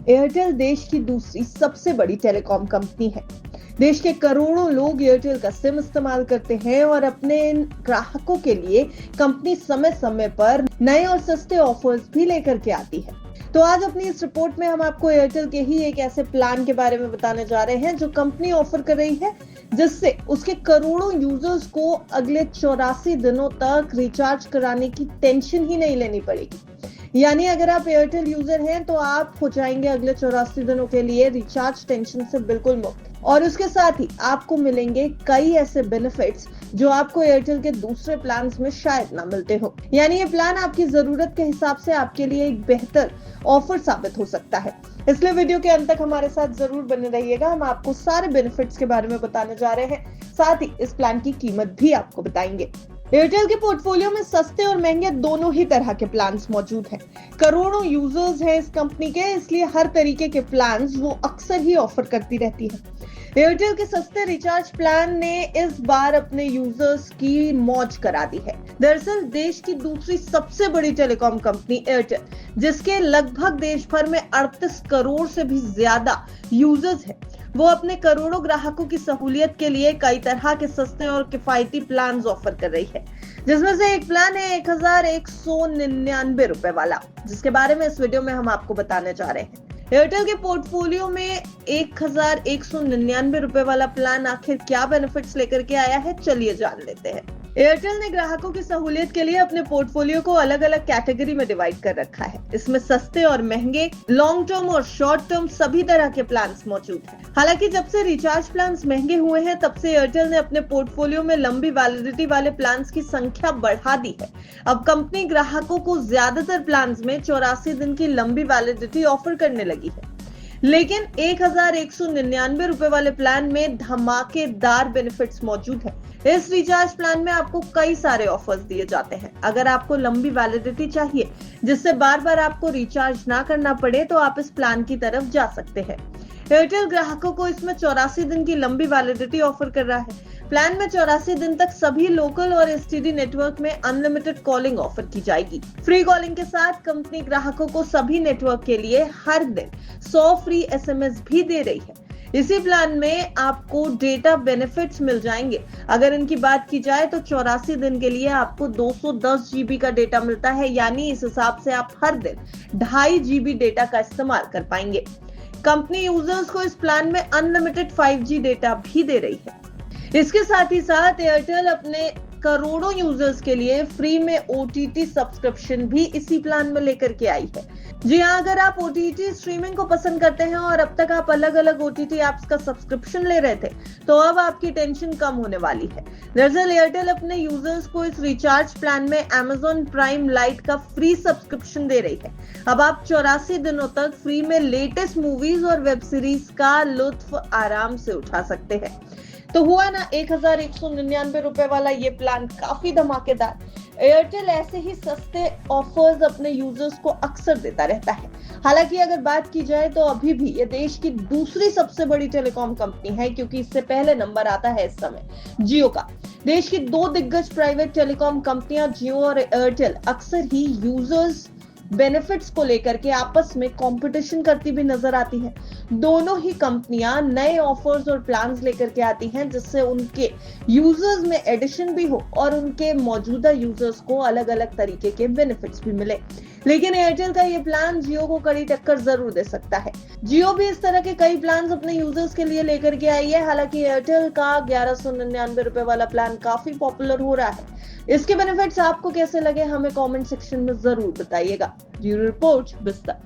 Airtel देश की दूसरी सबसे बड़ी टेलीकॉम कंपनी है। देश के करोड़ों लोग एयरटेल का सिम इस्तेमाल करते हैं और अपने ग्राहकों के लिए कंपनी समय समय पर नए और सस्ते ऑफर्स भी लेकर के आती है। तो आज अपनी इस रिपोर्ट में हम आपको एयरटेल के ही एक ऐसे प्लान के बारे में बताने जा रहे हैं जो कंपनी ऑफर कर रही है, जिससे उसके करोड़ों यूजर्स को अगले 84 दिनों तक रिचार्ज कराने की टेंशन ही नहीं लेनी पड़ेगी। यानी अगर आप एयरटेल यूजर हैं तो आप हो जाएंगे अगले 84 दिनों के लिए रिचार्ज टेंशन से बिल्कुल मुक्त। और उसके साथ ही आपको मिलेंगे कई ऐसे बेनिफिट्स जो आपको एयरटेल के दूसरे प्लान में शायद ना मिलते हो। यानी ये प्लान आपकी जरूरत के हिसाब से आपके लिए एक बेहतर ऑफर साबित हो सकता है। इसलिए वीडियो के अंत तक हमारे साथ जरूर बने रहिएगा। हम आपको सारे बेनिफिट्स के बारे में बताने जा रहे हैं, साथ ही इस प्लान की कीमत भी आपको बताएंगे। एयरटेल के पोर्टफोलियो में सस्ते और महंगे दोनों ही तरह के प्लान्स मौजूद हैं। करोड़ों यूजर्स हैं इस कंपनी के, इसलिए हर तरीके के प्लान्स वो अक्सर ही ऑफर करती रहती है। एयरटेल के सस्ते रिचार्ज प्लान ने इस बार अपने यूजर्स की मौज करा दी है। दरअसल देश की दूसरी सबसे बड़ी टेलीकॉम कंपनी एयरटेल, जिसके लगभग देश भर में 38 करोड़ से भी ज्यादा यूजर्स हैं, वो अपने करोड़ों ग्राहकों की सहूलियत के लिए कई तरह के सस्ते और किफायती प्लान ऑफर कर रही है, जिसमें से एक प्लान है 1199 रुपए वाला, जिसके बारे में इस वीडियो में हम आपको बताने जा रहे हैं। एयरटेल के पोर्टफोलियो में 1199 रुपए वाला प्लान आखिर क्या बेनिफिट्स लेकर के आया है, चलिए जान लेते हैं। एयरटेल ने ग्राहकों की सहूलियत के लिए अपने पोर्टफोलियो को अलग अलग कैटेगरी में डिवाइड कर रखा है। इसमें सस्ते और महंगे, लॉन्ग टर्म और शॉर्ट टर्म सभी तरह के प्लान्स मौजूद हैं। हालांकि जब से रिचार्ज प्लान्स महंगे हुए हैं, तब से एयरटेल ने अपने पोर्टफोलियो में लंबी वैलिडिटी वाले प्लान्स की संख्या बढ़ा दी है। अब कंपनी ग्राहकों को ज्यादातर प्लान्स में 84 दिन की लंबी वैलिडिटी ऑफर करने लगी है। लेकिन 1199 रुपए वाले प्लान में धमाकेदार बेनिफिट्स मौजूद है। इस रिचार्ज प्लान में आपको कई सारे ऑफर्स दिए जाते हैं। अगर आपको लंबी वैलिडिटी चाहिए जिससे बार बार आपको रिचार्ज ना करना पड़े, तो आप इस प्लान की तरफ जा सकते हैं। एयरटेल ग्राहकों को इसमें 84 दिन की लंबी वैलिडिटी ऑफर कर रहा है। प्लान में 84 दिन तक सभी लोकल और एसटीडी नेटवर्क में अनलिमिटेड कॉलिंग ऑफर की जाएगी। फ्री कॉलिंग के साथ कंपनी ग्राहकों को सभी नेटवर्क के लिए हर दिन 100 फ्री एसएमएस भी दे रही है। इसी प्लान में आपको डेटा बेनिफिट्स मिल जाएंगे। अगर इनकी बात की जाए तो 84 दिन के लिए आपको 210 जीबी का डेटा मिलता है, यानी इस हिसाब से आप हर दिन 2.5 जीबी डेटा का इस्तेमाल कर पाएंगे। कंपनी यूजर्स को इस प्लान में अनलिमिटेड 5G डेटा भी दे रही है। इसके साथ ही साथ एयरटेल अपने करोड़ों यूजर्स के लिए फ्री में OTT सब्सक्रिप्शन भी इसी प्लान में लेकर के आई है। जी हाँ, अगर आप OTT स्ट्रीमिंग को पसंद करते हैं और अब तक आप अलग अलग OTT ऐप्स का सब्सक्रिप्शन ले रहे थे, तो अब आपकी टेंशन कम होने वाली है। दरअसल एयरटेल अपने यूजर्स को इस रिचार्ज प्लान में Amazon प्राइम लाइट का फ्री सब्सक्रिप्शन दे रही है। अब आप 84 दिनों तक फ्री में लेटेस्ट मूवीज और वेब सीरीज का लुत्फ आराम से उठा सकते हैं। तो हुआ ना 1199 रुपए वाला ये प्लान काफी धमाकेदार। एयरटेल ऐसे ही सस्ते ऑफर्स अपने यूजर्स को अक्सर देता रहता है। हालांकि अगर बात की जाए तो अभी भी ये देश की दूसरी सबसे बड़ी टेलीकॉम कंपनी है, क्योंकि इससे पहले नंबर आता है इस समय जियो का। देश की दो दिग्गज प्राइवेट टेलीकॉम कंपनियां जियो और एयरटेल अक्सर ही यूजर्स बेनिफिट्स को लेकर के आपस में कंपटीशन करती भी नजर आती है। दोनों ही कंपनियां नए ऑफर्स और प्लान्स लेकर के आती हैं, जिससे उनके यूजर्स में एडिशन भी हो और उनके मौजूदा यूजर्स को अलग अलग तरीके के बेनिफिट्स भी मिले। लेकिन एयरटेल का ये प्लान जियो को कड़ी टक्कर जरूर दे सकता है। जियो भी इस तरह के कई प्लान अपने यूजर्स के लिए लेकर के आई है। हालांकि एयरटेल का 1199 रुपए वाला प्लान काफी पॉपुलर हो रहा है। इसके बेनिफिट्स आपको कैसे लगे, हमें कमेंट सेक्शन में जरूर बताइएगा। ब्यूरो रिपोर्ट, बिस्तर।